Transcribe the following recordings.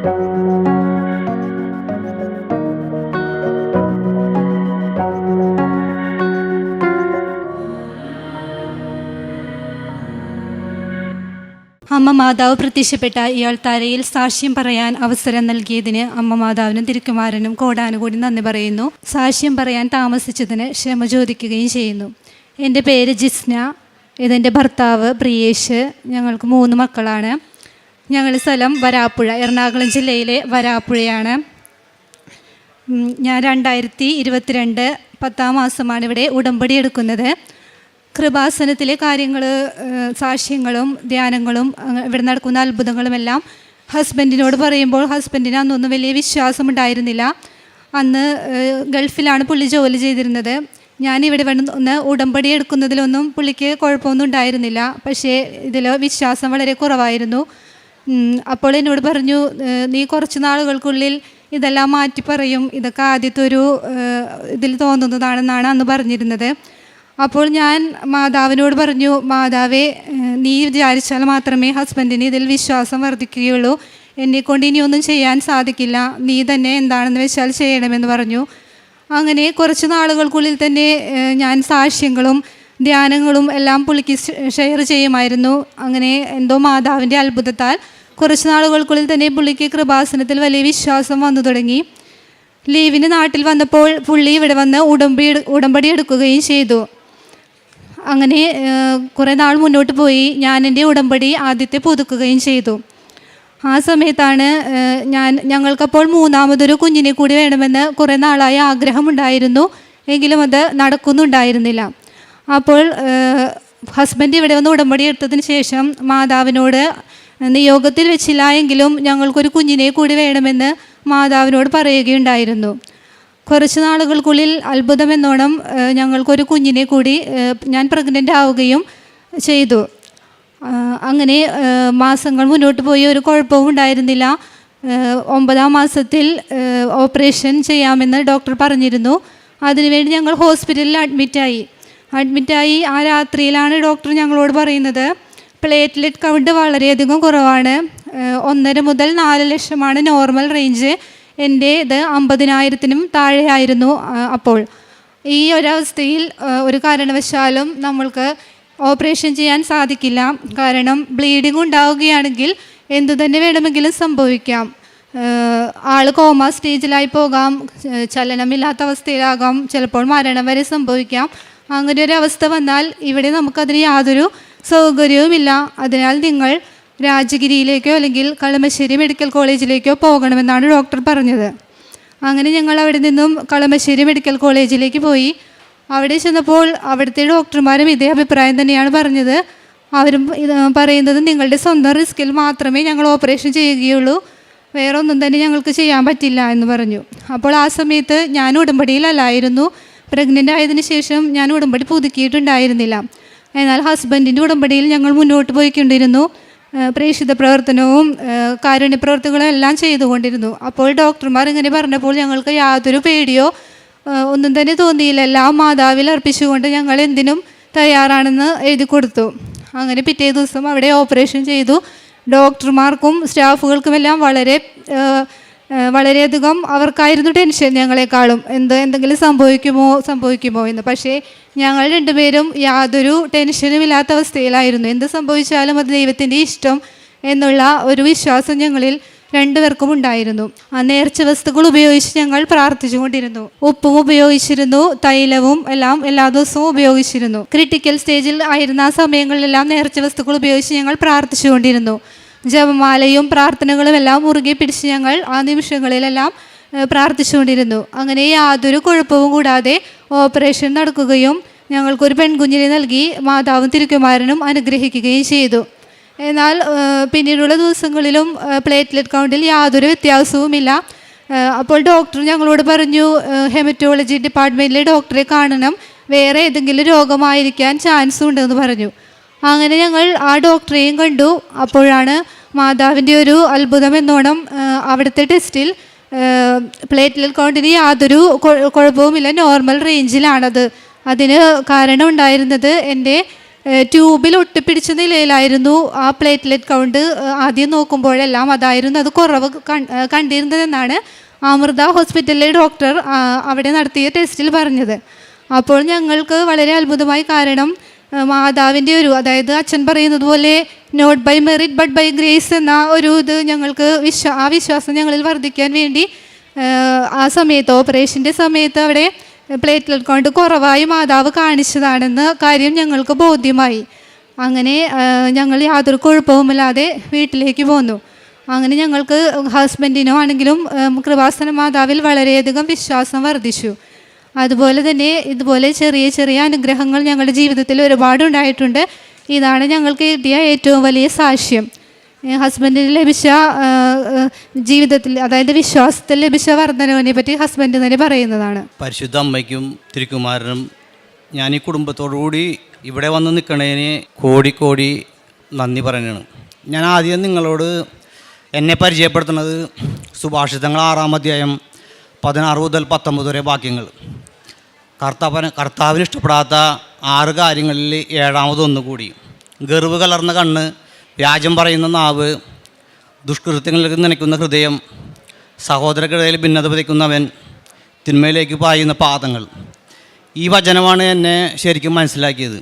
അമ്മ മാതാവ് പ്രത്യക്ഷപ്പെട്ട ഇയാൾ തരയിൽ സാക്ഷ്യം പറയാൻ അവസരം നൽകിയതിന് അമ്മ മാതാവിനും തിരുക്കുമാരനും കോടാനുകൂടി നന്ദി പറയുന്നു. സാക്ഷ്യം പറയാൻ താമസിച്ചതിന് ക്ഷമ ചോദിക്കുകയും ചെയ്യുന്നു. എൻ്റെ പേര് ജിസ്ന, ഇതെൻ്റെ ഭർത്താവ് പ്രിയേഷ്. ഞങ്ങൾക്ക് 3 മക്കളാണ്. ഞങ്ങളുടെ സ്ഥലം വരാപ്പുഴ, എറണാകുളം ജില്ലയിലെ വരാപ്പുഴയാണ്. ഞാൻ 2022 10-ാം മാസമാണ് ഇവിടെ ഉടമ്പടി എടുക്കുന്നത്. കൃപാസനത്തിലെ കാര്യങ്ങൾ, സാക്ഷ്യങ്ങളും ധ്യാനങ്ങളും ഇവിടെ നടക്കുന്ന അത്ഭുതങ്ങളുമെല്ലാം ഹസ്ബൻഡിനോട് പറയുമ്പോൾ ഹസ്ബൻഡിന് അന്നൊന്നും വലിയ വിശ്വാസമുണ്ടായിരുന്നില്ല. അന്ന് ഗൾഫിലാണ് പുള്ളി ജോലി ചെയ്തിരുന്നത്. ഞാനിവിടെ വന്ന് ഉടമ്പടി എടുക്കുന്നതിലൊന്നും പുള്ളിക്ക് കുഴപ്പമൊന്നും ഉണ്ടായിരുന്നില്ല. പക്ഷേ ഇതിൽ വിശ്വാസം വളരെ കുറവായിരുന്നു. അപ്പോൾ എന്നോട് പറഞ്ഞു, നീ കുറച്ച് നാളുകൾക്കുള്ളിൽ ഇതെല്ലാം മാറ്റി പറയും, ഇതൊക്കെ ആദ്യത്തെ ഒരു ഇതിൽ തോന്നുന്നതാണെന്നാണ് അന്ന് പറഞ്ഞിരുന്നത്. അപ്പോൾ ഞാൻ മാതാവിനോട് പറഞ്ഞു, മാതാവേ, നീ വിചാരിച്ചാൽ മാത്രമേ ഹസ്ബൻഡിന് ഇതിൽ വിശ്വാസം വർദ്ധിക്കുകയുള്ളൂ. എന്നെക്കൊണ്ട് ഇനിയൊന്നും ചെയ്യാൻ സാധിക്കില്ല, നീ തന്നെ എന്താണെന്ന് വെച്ചാൽ ചെയ്യണമെന്ന് പറഞ്ഞു. അങ്ങനെ കുറച്ച് നാളുകൾക്കുള്ളിൽ തന്നെ ഞാൻ സാക്ഷ്യങ്ങളും ധ്യാനങ്ങളും എല്ലാം പുള്ളിക്ക് ഷെയർ ചെയ്യുമായിരുന്നു. അങ്ങനെ എന്തോ മാതാവിൻ്റെ അത്ഭുതത്താൽ കുറച്ച് നാളുകൾക്കുള്ളിൽ തന്നെ പുള്ളിക്ക് കൃപാസനത്തിൽ വലിയ വിശ്വാസം വന്നു തുടങ്ങി. ലീവിന് നാട്ടിൽ വന്നപ്പോൾ പുള്ളി ഇവിടെ വന്ന് ഉടമ്പടി എടുക്കുകയും ചെയ്തു. അങ്ങനെ കുറേ നാൾ മുന്നോട്ട് പോയി. ഞാൻ എൻ്റെ ഉടമ്പടി ആദ്യത്തെ പുതുക്കുകയും ചെയ്തു. ആ സമയത്താണ് ഞങ്ങൾക്കപ്പോൾ 3ാമതൊരു കുഞ്ഞിനെ കൂടി വേണമെന്ന് കുറേ നാളായി ആഗ്രഹമുണ്ടായിരുന്നു. എങ്കിലും അത് നടക്കുന്നുണ്ടായിരുന്നില്ല. അപ്പോൾ ഹസ്ബൻഡ് ഇവിടെ വന്ന് ഉടമ്പടി എടുത്തതിന് ശേഷം മാതാവിനോട് നിയോഗത്തിൽ വെച്ചില്ല എങ്കിലും ഞങ്ങൾക്കൊരു കുഞ്ഞിനെ കൂടി വേണമെന്ന് മാതാവിനോട് പറയുകയുണ്ടായിരുന്നു. കുറച്ച് നാളുകൾക്കുള്ളിൽ അത്ഭുതമെന്നോണം ഞങ്ങൾക്കൊരു കുഞ്ഞിനെ കൂടി ഞാൻ പ്രഗ്നൻ്റ് ആവുകയും ചെയ്തു. അങ്ങനെ മാസങ്ങൾ മുന്നോട്ട് പോയി, ഒരു കുഴപ്പവും ഉണ്ടായിരുന്നില്ല. 9ാം മാസത്തിൽ ഓപ്പറേഷൻ ചെയ്യാമെന്ന് ഡോക്ടർ പറഞ്ഞിരുന്നു. അതിനുവേണ്ടി ഞങ്ങൾ ഹോസ്പിറ്റലിൽ അഡ്മിറ്റായി. ആ രാത്രിയിലാണ് ഡോക്ടർ ഞങ്ങളോട് പറയുന്നത്, പ്ലേറ്റ്ലെറ്റ് കൗണ്ട് വളരെയധികം കുറവാണ്. 1.5 മുതൽ 4 ലക്ഷമാണ് നോർമൽ റേഞ്ച്. എൻ്റെ ഇത് 50,000-നും താഴെയായിരുന്നു. അപ്പോൾ ഈ ഒരവസ്ഥയിൽ ഒരു കാരണവശാലും നമ്മൾക്ക് ഓപ്പറേഷൻ ചെയ്യാൻ സാധിക്കില്ല. കാരണം ബ്ലീഡിങ് ഉണ്ടാവുകയാണെങ്കിൽ എന്തു തന്നെ വേണമെങ്കിലും സംഭവിക്കാം. ആൾ കോമ സ്റ്റേജിലായി പോകാം, ചലനമില്ലാത്ത അവസ്ഥയിലാകാം, ചിലപ്പോൾ മരണം വരെ സംഭവിക്കാം. അങ്ങനെ ഒരു അവസ്ഥ വന്നാൽ ഇവിടെ നമുക്കതിന് യാതൊരു സൗകര്യവുമില്ല. അതിനാൽ നിങ്ങൾ രാജഗിരിയിലേക്കോ അല്ലെങ്കിൽ കളമശ്ശേരി മെഡിക്കൽ കോളേജിലേക്കോ പോകണമെന്നാണ് ഡോക്ടർ പറഞ്ഞത്. അങ്ങനെ ഞങ്ങൾ അവിടെ നിന്നും കളമശ്ശേരി മെഡിക്കൽ കോളേജിലേക്ക് പോയി. അവിടെ ചെന്നപ്പോൾ അവിടുത്തെ ഡോക്ടർമാരും ഇതേ അഭിപ്രായം തന്നെയാണ് പറഞ്ഞത്. അവരും പറയുന്നത്, നിങ്ങളുടെ സ്വന്തം റിസ്കിൽ മാത്രമേ ഞങ്ങൾ ഓപ്പറേഷൻ ചെയ്യുകയുള്ളൂ, വേറെ ഒന്നും തന്നെ ഞങ്ങൾക്ക് ചെയ്യാൻ പറ്റില്ല എന്ന് പറഞ്ഞു. അപ്പോൾ ആ സമയത്ത് ഞാൻ ഉടമ്പടിയിലല്ലായിരുന്നു. പ്രഗ്നൻ്റ് ആയതിനു ശേഷം ഞാൻ ഉടമ്പടി പുതുക്കിയിട്ടുണ്ടായിരുന്നില്ല. എന്നാൽ ഹസ്ബൻഡിൻ്റെ ഉടമ്പടിയിൽ ഞങ്ങൾ മുന്നോട്ട് പോയിക്കൊണ്ടിരുന്നു. പ്രേക്ഷിത പ്രവർത്തനവും കാരുണ്യ പ്രവർത്തനങ്ങളും എല്ലാം ചെയ്തുകൊണ്ടിരുന്നു. അപ്പോൾ ഡോക്ടർമാർ ഇങ്ങനെ പറഞ്ഞപ്പോൾ ഞങ്ങൾക്ക് യാതൊരു പേടിയോ ഒന്നും തന്നെ തോന്നിയില്ല. എല്ലാം മാതാവിൽ അർപ്പിച്ചുകൊണ്ട് ഞങ്ങൾ എന്തിനും തയ്യാറാണെന്ന് എഴുതി കൊടുത്തു. അങ്ങനെ പിറ്റേ ദിവസം അവിടെ ഓപ്പറേഷൻ ചെയ്തു. ഡോക്ടർമാർക്കും സ്റ്റാഫുകൾക്കുമെല്ലാം വളരെയധികം അവർക്കായിരുന്നു ടെൻഷൻ ഞങ്ങളെക്കാളും. എന്തെങ്കിലും സംഭവിക്കുമോ എന്ന്. പക്ഷേ ഞങ്ങൾ രണ്ടുപേരും യാതൊരു ടെൻഷനും ഇല്ലാത്ത അവസ്ഥയിലായിരുന്നു. എന്ത് സംഭവിച്ചാലും അത് ദൈവത്തിൻ്റെ ഇഷ്ടം എന്നുള്ള ഒരു വിശ്വാസം ഞങ്ങളിൽ രണ്ടുപേർക്കും ഉണ്ടായിരുന്നു. ആ നേർച്ച വസ്തുക്കൾ ഉപയോഗിച്ച് ഞങ്ങൾ പ്രാർത്ഥിച്ചുകൊണ്ടിരുന്നു. ഉപ്പും ഉപയോഗിച്ചിരുന്നു, തൈലവും എല്ലാം എല്ലാ ദിവസവും ഉപയോഗിച്ചിരുന്നു. ക്രിട്ടിക്കൽ സ്റ്റേജിൽ ആയിരുന്ന ആ സമയങ്ങളിലെല്ലാം നേർച്ച വസ്തുക്കൾ ഉപയോഗിച്ച് ഞങ്ങൾ പ്രാർത്ഥിച്ചുകൊണ്ടിരുന്നു. ജപമാലയും പ്രാർത്ഥനകളും എല്ലാം മുറുകെ പിടിച്ച് ഞങ്ങൾ ആ നിമിഷങ്ങളിലെല്ലാം പ്രാർത്ഥിച്ചുകൊണ്ടിരുന്നു. അങ്ങനെ യാതൊരു കുഴപ്പവും കൂടാതെ ഓപ്പറേഷൻ നടക്കുകയും ഞങ്ങൾക്കൊരു പെൺകുഞ്ഞിനെ നൽകി മാതാവും തിരുക്കുമാരനും അനുഗ്രഹിക്കുകയും ചെയ്തു. എന്നാൽ പിന്നീടുള്ള ദിവസങ്ങളിലും പ്ലേറ്റ്ലെറ്റ് കൗണ്ടിൽ യാതൊരു വ്യത്യാസവുമില്ല. അപ്പോൾ ഡോക്ടർ ഞങ്ങളോട് പറഞ്ഞു, ഹെമറ്റോളജി ഡിപ്പാർട്ട്മെൻറ്റിലെ ഡോക്ടറെ കാണണം, വേറെ ഏതെങ്കിലും രോഗമായിരിക്കാൻ ചാൻസ് ഉണ്ടെന്ന് പറഞ്ഞു. അങ്ങനെ ഞങ്ങൾ ആ ഡോക്ടറെയും കണ്ടു. അപ്പോഴാണ് മാതാവിൻ്റെ ഒരു അത്ഭുതം എന്നോണം അവിടുത്തെ ടെസ്റ്റിൽ പ്ലേറ്റ്ലെറ്റ് കൗണ്ടിന് യാതൊരു കുഴപ്പവുമില്ല, നോർമൽ റേഞ്ചിലാണത്. അതിന് കാരണം ഉണ്ടായിരുന്നത് എൻ്റെ ട്യൂബിൽ ഒട്ടിപ്പിടിച്ച നിലയിലായിരുന്നു ആ പ്ലേറ്റ്ലെറ്റ് കൗണ്ട്. ആദ്യം നോക്കുമ്പോഴെല്ലാം അതായിരുന്നു അത് കുറവ് കണ്ടിരുന്നതെന്നാണ് അമൃത ഹോസ്പിറ്റലിലെ ഡോക്ടർ അവിടെ നടത്തിയ ടെസ്റ്റിൽ പറഞ്ഞത്. അപ്പോൾ ഞങ്ങൾക്ക് വളരെ അത്ഭുതമായി. കാരണം മാതാവിൻ്റെ അതായത് അച്ഛൻ പറയുന്നത് പോലെ not by merit but by grace എന്ന ഒരു ഇത് ഞങ്ങൾക്ക് ആ വിശ്വാസം ഞങ്ങളിൽ വർദ്ധിക്കാൻ വേണ്ടി ആ സമയത്ത് ഓപ്പറേഷൻ്റെ സമയത്ത് അവിടെ പ്ലേറ്റ്ലെറ്റ് കൗണ്ട് കുറവായി മാതാവ് കാണിച്ചതാണെന്ന കാര്യം ഞങ്ങൾക്ക് ബോധ്യമായി. അങ്ങനെ ഞങ്ങൾ യാതൊരു കുഴപ്പവുമില്ലാതെ വീട്ടിലേക്ക് പോന്നു. അങ്ങനെ ഞങ്ങൾക്ക് ഹസ്ബൻഡിനോ ആണെങ്കിലും കൃപാസന മാതാവിൽ വളരെയധികം വിശ്വാസം വർദ്ധിച്ചു. അതുപോലെ തന്നെ ഇതുപോലെ ചെറിയ ചെറിയ അനുഗ്രഹങ്ങൾ ഞങ്ങളുടെ ജീവിതത്തിൽ ഒരുപാടുണ്ടായിട്ടുണ്ട്. ഇതാണ് ഞങ്ങൾക്ക് കിട്ടിയ ഏറ്റവും വലിയ സാക്ഷ്യം. ഹസ്ബൻഡിന് ലഭിച്ച ജീവിതത്തിൽ, അതായത് വിശ്വാസത്തിൽ ലഭിച്ച വർധനവിനെ പറ്റി ഹസ്ബൻഡ് തന്നെ പറയുന്നതാണ്. പരിശുദ്ധ അമ്മയ്ക്കും തിരുക്കുമാരനും ഞാൻ ഈ കുടുംബത്തോടുകൂടി ഇവിടെ വന്ന് നിൽക്കണതിന് കോടി നന്ദി പറയുകയാണ്. ഞാൻ ആദ്യം നിങ്ങളോട് എന്നെ പരിചയപ്പെടുത്തുന്നത് സുഭാഷിതങ്ങൾ 6-ാം അധ്യായം 16 മുതൽ 19 വരെ വാക്യങ്ങൾ. കർത്താവിന് ഇഷ്ടപ്പെടാത്ത 6 കാര്യങ്ങളിൽ 7-ാമതൊന്നു കൂടി: ഗർവ് കലർന്ന കണ്ണ്, വ്യാജം പറയുന്ന നാവ്, ദുഷ്കൃത്യങ്ങൾക്ക് നനയ്ക്കുന്ന ഹൃദയം, സഹോദരർക്കിടയിൽ ഭിന്നത വിതയ്ക്കുന്നവൻ, തിന്മയിലേക്ക് പായുന്ന പാദങ്ങൾ. ഈ വചനമാണ് എന്നെ ശരിക്കും മനസ്സിലാക്കിയത്.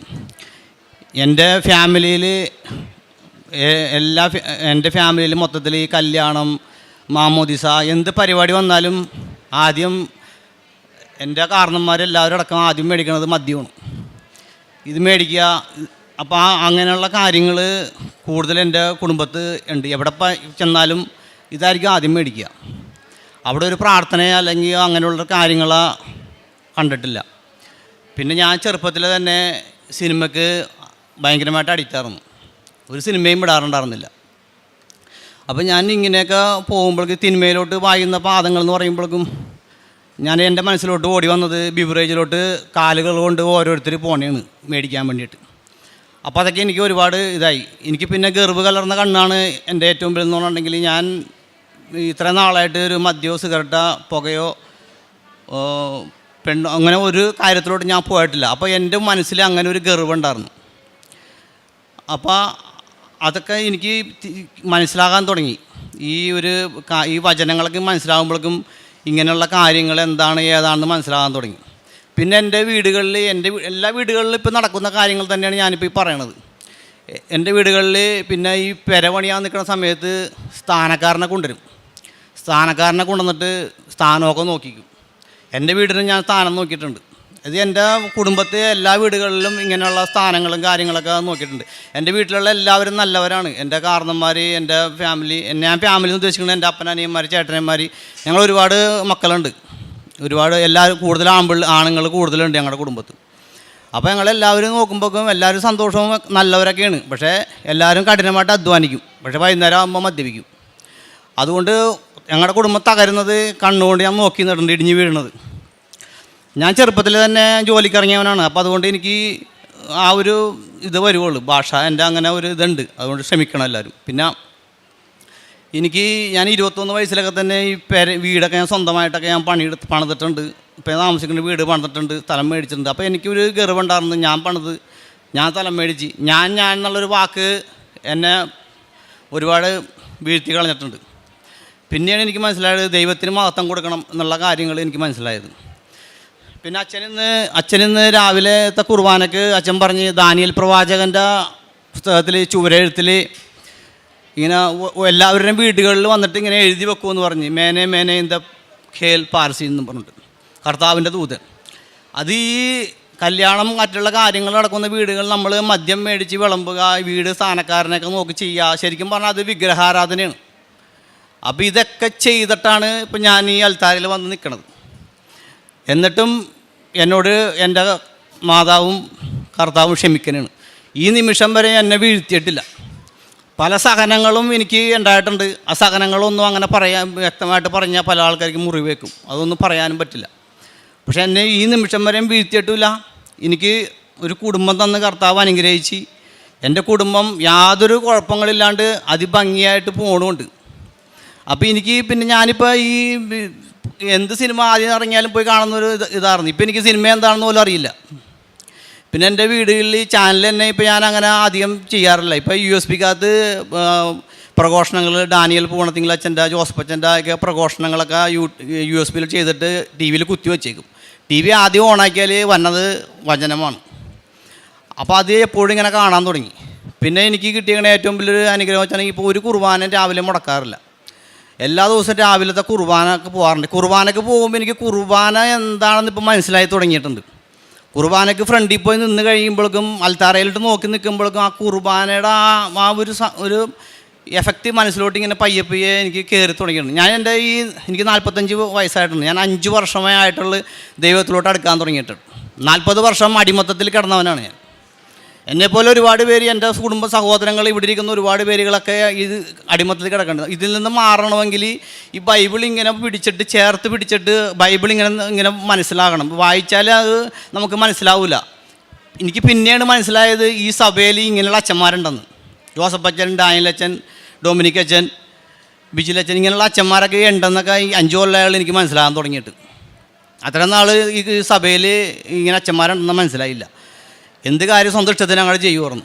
എൻ്റെ ഫാമിലിയിൽ എൻ്റെ ഫാമിലിയിൽ മൊത്തത്തിൽ ഈ കല്യാണം, മാമോദിസ, എന്ത് പരിപാടി വന്നാലും ആദ്യം എൻ്റെ കാരണന്മാരെല്ലാവരും അടക്കം ആദ്യം മേടിക്കുന്നത് മദ്യമാണ്. ഇത് മേടിക്കുക. അപ്പോൾ അങ്ങനെയുള്ള കാര്യങ്ങൾ കൂടുതൽ എൻ്റെ കുടുംബത്ത് ഉണ്ട്. എവിടെ ചെന്നാലും ഇതായിരിക്കും ആദ്യം മേടിക്കുക. അവിടെ ഒരു പ്രാർത്ഥന അല്ലെങ്കിൽ അങ്ങനെയുള്ള കാര്യങ്ങൾ കണ്ടിട്ടില്ല. പിന്നെ ഞാൻ ചെറുപ്പത്തിൽ തന്നെ സിനിമയ്ക്ക് ഭയങ്കരമായിട്ട് അഡിക്റ്റായിരുന്നു. ഒരു സിനിമയും വിടാറുണ്ടായിരുന്നില്ല. അപ്പോൾ ഞാൻ ഇങ്ങനെയൊക്കെ പോകുമ്പോഴേക്ക് തിന്മയിലോട്ട് പായുന്ന പാദങ്ങൾ എന്ന് പറയുമ്പോഴേക്കും ഞാൻ എൻ്റെ മനസ്സിലോട്ട് ഓടി വന്നത് ബിവറേജിലോട്ട് കാലുകൾ കൊണ്ട് ഓരോരുത്തർ പോണേണ് മേടിക്കാൻ വേണ്ടിയിട്ട്. അപ്പോൾ അതൊക്കെ എനിക്ക് ഒരുപാട് ഇതായി. എനിക്ക് പിന്നെ ഗർവ് കലർന്ന കണ്ണാണ് എൻ്റെ ഏറ്റവും വലുതെന്ന് പറഞ്ഞിട്ടുണ്ടെങ്കിൽ, ഞാൻ ഇത്ര നാളായിട്ട് ഒരു മദ്യമോ സിഗരറ്റോ പുകയോ പെണ്ണോ അങ്ങനെ ഒരു കാര്യത്തിലോട്ട് ഞാൻ പോയിട്ടില്ല. അപ്പോൾ എൻ്റെ മനസ്സിൽ അങ്ങനെ ഒരു ഗർവുണ്ടായിരുന്നു. അപ്പോൾ അതൊക്കെ എനിക്ക് മനസ്സിലാകാൻ തുടങ്ങി. ഈ വചനങ്ങളൊക്കെ മനസ്സിലാകുമ്പോഴേക്കും ഇങ്ങനെയുള്ള കാര്യങ്ങൾ എന്താണ് ഏതാണെന്ന് മനസ്സിലാകാൻ തുടങ്ങി. പിന്നെ എൻ്റെ വീടുകളിൽ, എല്ലാ വീടുകളിലും ഇപ്പോൾ നടക്കുന്ന കാര്യങ്ങൾ തന്നെയാണ് ഞാനിപ്പോൾ ഈ പറയണത്. എൻ്റെ വീടുകളിൽ പിന്നെ ഈ പെര പണിയാൻ നിൽക്കുന്ന സമയത്ത് സ്ഥാനക്കാരനെ കൊണ്ടുവന്നിട്ട് സ്ഥാനമൊക്കെ നോക്കിക്കും. എൻ്റെ വീടിന് ഞാൻ സ്ഥാനം നോക്കിയിട്ടുണ്ട്. ഇത് എൻ്റെ കുടുംബത്തെ എല്ലാ വീടുകളിലും ഇങ്ങനെയുള്ള സ്ഥാനങ്ങളും കാര്യങ്ങളൊക്കെ നോക്കിയിട്ടുണ്ട്. എൻ്റെ വീട്ടിലുള്ള എല്ലാവരും നല്ലവരാണ്. എൻ്റെ കാരണന്മാർ, എൻ്റെ ഫാമിലി, ഞാൻ ഫാമിലി എന്ന് ഉദ്ദേശിക്കുന്നത് എൻ്റെ അപ്പനനിയന്മാർ, ചേട്ടനന്മാർ, ഞങ്ങൾ ഒരുപാട് മക്കളുണ്ട്. എല്ലാവരും കൂടുതൽ ആണുങ്ങൾ കൂടുതലുണ്ട് ഞങ്ങളുടെ കുടുംബത്ത്. അപ്പോൾ ഞങ്ങളെല്ലാവരും നോക്കുമ്പോഴേക്കും എല്ലാവരും സന്തോഷവും നല്ലവരൊക്കെയാണ്. പക്ഷേ എല്ലാവരും കഠിനമായിട്ട് അധ്വാനിക്കും. പക്ഷേ വൈകുന്നേരം ആകുമ്പോൾ മദ്യപിക്കും. അതുകൊണ്ട് ഞങ്ങളുടെ കുടുംബം തകരുന്നത് കണ്ണുകൊണ്ട് ഞാൻ നോക്കി നിന്നിട്ടുണ്ട്, ഇടിഞ്ഞ് വീഴുന്നത്. ഞാൻ ചെറുപ്പത്തിൽ തന്നെ ജോലിക്കിറങ്ങിയവനാണ്. അപ്പോൾ അതുകൊണ്ട് എനിക്ക് ആ ഒരു ഇത് വരുവുള്ളൂ, ഭാഷ എൻ്റെ അങ്ങനെ ഒരു ഇതുണ്ട്. അതുകൊണ്ട് ക്ഷമിക്കണം എല്ലാവരും. പിന്നെ ഞാൻ 21 വയസ്സിലൊക്കെ തന്നെ ഈ വീടൊക്കെ ഞാൻ സ്വന്തമായിട്ടൊക്കെ ഞാൻ പണിതിട്ടുണ്ട്. ഇപ്പോൾ താമസിക്കുന്ന വീട് പണിതിട്ടുണ്ട്, സ്ഥലം മേടിച്ചിട്ടുണ്ട്. അപ്പോൾ എനിക്കൊരു ഗർവുണ്ടായിരുന്നു. ഞാൻ സ്ഥലം മേടിച്ച് ഞാൻ എന്നുള്ളൊരു വാക്ക് എന്നെ ഒരുപാട് വീഴ്ത്തി കളഞ്ഞിട്ടുണ്ട്. പിന്നെയാണ് എനിക്ക് മനസ്സിലായത് ദൈവത്തിന് മഹത്വം കൊടുക്കണം എന്നുള്ള കാര്യങ്ങൾ എനിക്ക് മനസ്സിലായത്. പിന്നെ അച്ഛനിന്ന് രാവിലത്തെ കുർബാനയ്ക്ക് അച്ഛൻ പറഞ്ഞ് ദാനിയേൽ പ്രവാചകൻ്റെ പുസ്തകത്തിൽ ചുവരെഴുത്തിൽ ഇങ്ങനെ എല്ലാവരുടെയും വീടുകളിൽ വന്നിട്ട് ഇങ്ങനെ എഴുതി വെക്കുമെന്ന് പറഞ്ഞ്, മേനെ ഇൻ ദ ഖേൽ പാർസി എന്ന് പറഞ്ഞിട്ട്, കർത്താവിൻ്റെ ദൂതൻ. അത് ഈ കല്യാണം മറ്റുള്ള കാര്യങ്ങൾ നടക്കുന്ന വീടുകളിൽ നമ്മൾ മദ്യം മേടിച്ച് വിളമ്പുക, വീട് സ്ഥാനക്കാരനൊക്കെ നോക്കി ചെയ്യുക, ശരിക്കും പറഞ്ഞാൽ അത് വിഗ്രഹാരാധനയാണ്. അപ്പോൾ ഇതൊക്കെ ചെയ്തിട്ടാണ് ഇപ്പം ഞാൻ ഈ അൽത്താരയിൽ വന്ന് നിൽക്കുന്നത്. എന്നിട്ടും എന്നോട് എൻ്റെ മാതാവും കർത്താവും ക്ഷമിക്കനാണ്. ഈ നിമിഷം വരെ എന്നെ വീഴ്ത്തിയിട്ടില്ല. പല സഹനങ്ങളും എനിക്ക് ഉണ്ടായിട്ടുണ്ട്. ആ സഹനങ്ങളൊന്നും അങ്ങനെ വ്യക്തമായിട്ട് പറഞ്ഞാൽ പല ആൾക്കാർക്ക് മുറിവേക്കും. അതൊന്നും പറയാനും പറ്റില്ല. പക്ഷെ എന്നെ ഈ നിമിഷം വരെയും വീഴ്ത്തിയിട്ടില്ല. എനിക്ക് ഒരു കുടുംബം തന്ന് കർത്താവ് അനുഗ്രഹിച്ച് എൻ്റെ കുടുംബം യാതൊരു കുഴപ്പങ്ങളില്ലാണ്ട് അതിഭംഗിയായിട്ട് പോകണമുണ്ട്. അപ്പോൾ എനിക്ക് പിന്നെ ഞാനിപ്പോൾ ഈ എന്ത് സിനിമ ആദ്യം ഇറങ്ങിയാലും പോയി കാണുന്നൊരു ഇതായിരുന്നു. ഇപ്പം എനിക്ക് സിനിമ എന്താണെന്ന് പോലും അറിയില്ല. പിന്നെ എൻ്റെ വീടുകളിൽ ചാനൽ തന്നെ ഇപ്പോൾ ഞാൻ അങ്ങനെ അധികം ചെയ്യാറില്ല. ഇപ്പോൾ USB-ക്കകത്ത് പ്രഘോഷണങ്ങൾ ഡാനിയൽ പൂണത്തിങ്കളച്ഛൻ്റെ ജോസഫ് അച്ഛൻ്റെ ഒക്കെ പ്രഘോഷണങ്ങളൊക്കെ USB-യിൽ ചെയ്തിട്ട് TV-യിൽ കുത്തി വെച്ചേക്കും. TV ആദ്യം ഓണാക്കിയാൽ വന്നത് വചനമാണ്. അപ്പോൾ അത് എപ്പോഴും ഇങ്ങനെ കാണാൻ തുടങ്ങി. പിന്നെ എനിക്ക് കിട്ടിയ ഏറ്റവും വലിയൊരു അനുഗ്രഹം വെച്ചാണെങ്കിൽ ഇപ്പോൾ ഒരു കുർബാന രാവിലെ മുടക്കാറില്ല. എല്ലാ ദിവസവും രാവിലത്തെ കുർബാനക്ക് പോകാറുണ്ട്. കുർബാനക്ക് പോകുമ്പോൾ എനിക്ക് കുർബാന എന്താണെന്ന് ഇപ്പോൾ മനസ്സിലായി തുടങ്ങിയിട്ടുണ്ട്. കുർബാനക്ക് ഫ്രണ്ടിൽ പോയി നിന്ന് കഴിയുമ്പോഴേക്കും അൽത്താരയിലിട്ട് നോക്കി നിൽക്കുമ്പോഴേക്കും ആ കുർബാനയുടെ ആ ഒരു എഫക്റ്റ് മനസ്സിലോട്ട് ഇങ്ങനെ പയ്യെ എനിക്ക് കയറി തുടങ്ങിയിട്ടുണ്ട്. എനിക്ക് 45 വയസ്സായിട്ടുണ്ട്. ഞാൻ 5 വർഷമായിട്ടുള്ള ദൈവത്തിലോട്ട് അടുക്കാൻ തുടങ്ങിയിട്ടുണ്ട്. 40 വർഷം അടിമത്തത്തിൽ കിടന്നവനാണ് ഞാൻ. എന്നെപ്പോലെ ഒരുപാട് പേര്, എൻ്റെ കുടുംബ സഹോദരങ്ങൾ, ഇവിടെ ഇരിക്കുന്ന ഒരുപാട് പേരുകളൊക്കെ ഇത് അടിമത്തത്തിൽ കിടക്കേണ്ടത്. ഇതിൽ നിന്ന് മാറണമെങ്കിൽ ഈ ബൈബിൾ ഇങ്ങനെ ചേർത്ത് പിടിച്ചിട്ട് ബൈബിൾ ഇങ്ങനെ മനസ്സിലാകണം. വായിച്ചാൽ അത് നമുക്ക് മനസ്സിലാവില്ല. എനിക്ക് പിന്നെയാണ് മനസ്സിലായത് ഈ സഭയിൽ ഇങ്ങനെയുള്ള അച്ഛന്മാരുണ്ടെന്ന്. ജോസഫ് അച്ഛൻ, ഡാനിയൽ അച്ഛൻ, ഡൊമിനിക് അച്ഛൻ, ബിജിലച്ഛൻ, ഇങ്ങനെയുള്ള അച്ഛന്മാരൊക്കെ ഉണ്ടെന്നൊക്കെ ഈ 5 കൊല്ലമായാലും എനിക്ക് മനസ്സിലാകാൻ തുടങ്ങിയിട്ട്. അത്രയും നാൾ ഈ സഭയിൽ ഇങ്ങനെ അച്ഛന്മാരുണ്ടെന്ന് മനസ്സിലായില്ല. എന്ത് കാര്യം സ്വന്തം ഇഷ്ടത്തിന് ഞങ്ങൾ ചെയ്യുമായിരുന്നു.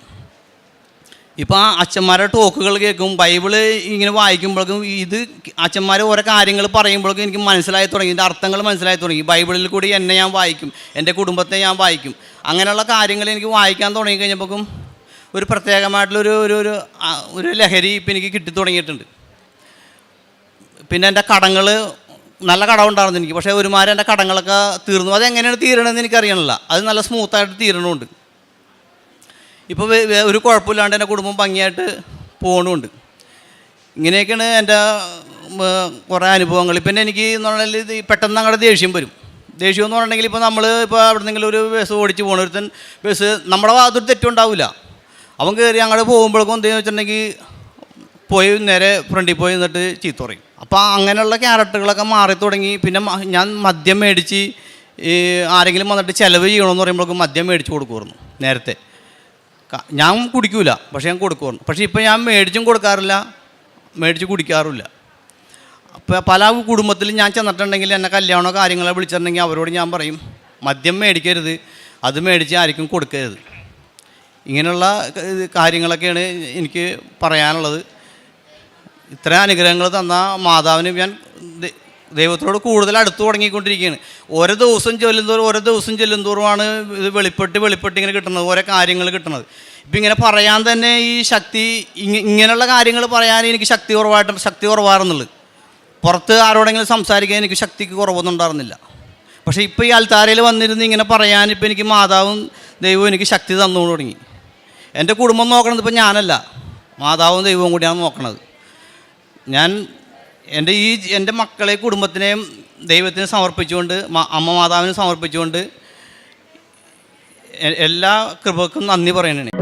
ഇപ്പോൾ ആ അച്ഛന്മാരുടെ ടോക്കുകൾ കേൾക്കും, ബൈബിള് ഇങ്ങനെ വായിക്കുമ്പോഴേക്കും ഇത് അച്ഛന്മാർ ഓരോ കാര്യങ്ങൾ പറയുമ്പോഴേക്കും എനിക്ക് മനസ്സിലായി തുടങ്ങി, ഇതിൻ്റെ അർത്ഥങ്ങൾ മനസ്സിലായി തുടങ്ങി. ബൈബിളിൽ കൂടി എന്നെ ഞാൻ വായിക്കും, എൻ്റെ കുടുംബത്തെ ഞാൻ വായിക്കും. അങ്ങനെയുള്ള കാര്യങ്ങൾ എനിക്ക് വായിക്കാൻ തുടങ്ങി കഴിഞ്ഞപ്പോഴേക്കും ഒരു പ്രത്യേകമായിട്ടുള്ളൊരു ഒരു ഒരു ലഹരി ഇപ്പം എനിക്ക് കിട്ടി തുടങ്ങിയിട്ടുണ്ട്. പിന്നെ എൻ്റെ കടങ്ങൾ, നല്ല കടമുണ്ടായിരുന്നു എനിക്ക്. പക്ഷേ ഒരുമാതിരി എൻ്റെ കടങ്ങളൊക്കെ തീർന്നു. അതെങ്ങനെയാണ് തീരണമെന്ന് എനിക്കറിയണില്ല. അത് നല്ല സ്മൂത്തായിട്ട് തീരണമുണ്ട്. ഇപ്പോൾ ഒരു കുഴപ്പമില്ലാണ്ട് എൻ്റെ കുടുംബം ഭംഗിയായിട്ട് പോകണമുണ്ട്. ഇങ്ങനെയൊക്കെയാണ് എൻ്റെ കുറേ അനുഭവങ്ങൾ. പിന്നെ എനിക്ക് എന്ന് പറഞ്ഞാൽ പെട്ടെന്ന് അങ്ങോട്ട് ദേഷ്യം വരും. ദേഷ്യം എന്ന് പറഞ്ഞിട്ടുണ്ടെങ്കിൽ ഇപ്പോൾ ഇപ്പോൾ അവിടെ നിന്നെങ്കിലും ഒരു ബസ് ഓടിച്ച് പോകണ ഒരുത്തൻ ബസ് നമ്മുടെ ഭാഗത്തൊരു തെറ്റുണ്ടാവില്ല. അവൻ കയറി അങ്ങോട്ട് പോകുമ്പോഴേക്കും എന്തെന്ന് വെച്ചിട്ടുണ്ടെങ്കിൽ പോയി നേരെ ഫ്രണ്ടിൽ പോയി നിന്നിട്ട് ചീത്ത പറയും. അപ്പോൾ അങ്ങനെയുള്ള ക്യാരക്ടറുകളൊക്കെ മാറി തുടങ്ങി. പിന്നെ ഞാൻ മദ്യം മേടിച്ച് ആരെങ്കിലും വന്നിട്ട് ചിലവ് ചെയ്യണമെന്ന് പറയുമ്പോഴേക്കും മദ്യം മേടിച്ച് കൊടുക്കുമായിരുന്നു. നേരത്തെ ഞാൻ കുടിക്കൂല, പക്ഷേ ഞാൻ കൊടുക്കുമായിരുന്നു. പക്ഷേ ഇപ്പോൾ ഞാൻ മേടിച്ചും കൊടുക്കാറില്ല, മേടിച്ച് കുടിക്കാറുമില്ല. അപ്പോൾ പല കുടുംബത്തിലും ഞാൻ ചെന്നിട്ടുണ്ടെങ്കിൽ എന്നെ കല്യാണമോ കാര്യങ്ങളോ വിളിച്ചിട്ടുണ്ടെങ്കിൽ അവരോട് ഞാൻ പറയും, മദ്യം മേടിക്കരുത്, അത് മേടിച്ച് ആർക്കും കൊടുക്കരുത്. ഇങ്ങനെയുള്ള കാര്യങ്ങളൊക്കെയാണ് എനിക്ക് പറയാനുള്ളത്. ഇത്ര അനുഗ്രഹങ്ങൾ തന്ന മാതാവിന് ഞാൻ ദൈവത്തോട് കൂടുതൽ അടുത്ത് തുടങ്ങിക്കൊണ്ടിരിക്കുകയാണ്. ഓരോ ദിവസം ചെല്ലുന്തോറുമാണ് ഇത് വെളിപ്പെട്ട് ഇങ്ങനെ കിട്ടുന്നത്, ഓരോ കാര്യങ്ങൾ കിട്ടുന്നത്. ഇപ്പം ഇങ്ങനെ പറയാൻ തന്നെ ഈ ശക്തി, ഇങ്ങനെയുള്ള കാര്യങ്ങൾ പറയാൻ എനിക്ക് ശക്തി കുറവായിരുന്നുള്ളൂ. പുറത്ത് ആരോടെങ്കിലും സംസാരിക്കാൻ എനിക്ക് ശക്തിക്ക് കുറവൊന്നും ഉണ്ടായിരുന്നില്ല. പക്ഷേ ഇപ്പോൾ ഈ അൽത്താരയിൽ വന്നിരുന്ന് ഇങ്ങനെ പറയാൻ ഇപ്പോൾ എനിക്ക് മാതാവും ദൈവവും എനിക്ക് ശക്തി തന്നു തുടങ്ങി. എൻ്റെ കുടുംബം നോക്കണത് ഇപ്പോൾ ഞാനല്ല, മാതാവും ദൈവവും കൂടിയാണ് നോക്കണത്. ഞാൻ എൻ്റെ മക്കളെ കുടുംബത്തിനെയും ദൈവത്തിന് സമർപ്പിച്ചുകൊണ്ട്, അമ്മ മാതാവിന് സമർപ്പിച്ചുകൊണ്ട് എല്ലാ കൃപക്കും നന്ദി പറയണേ.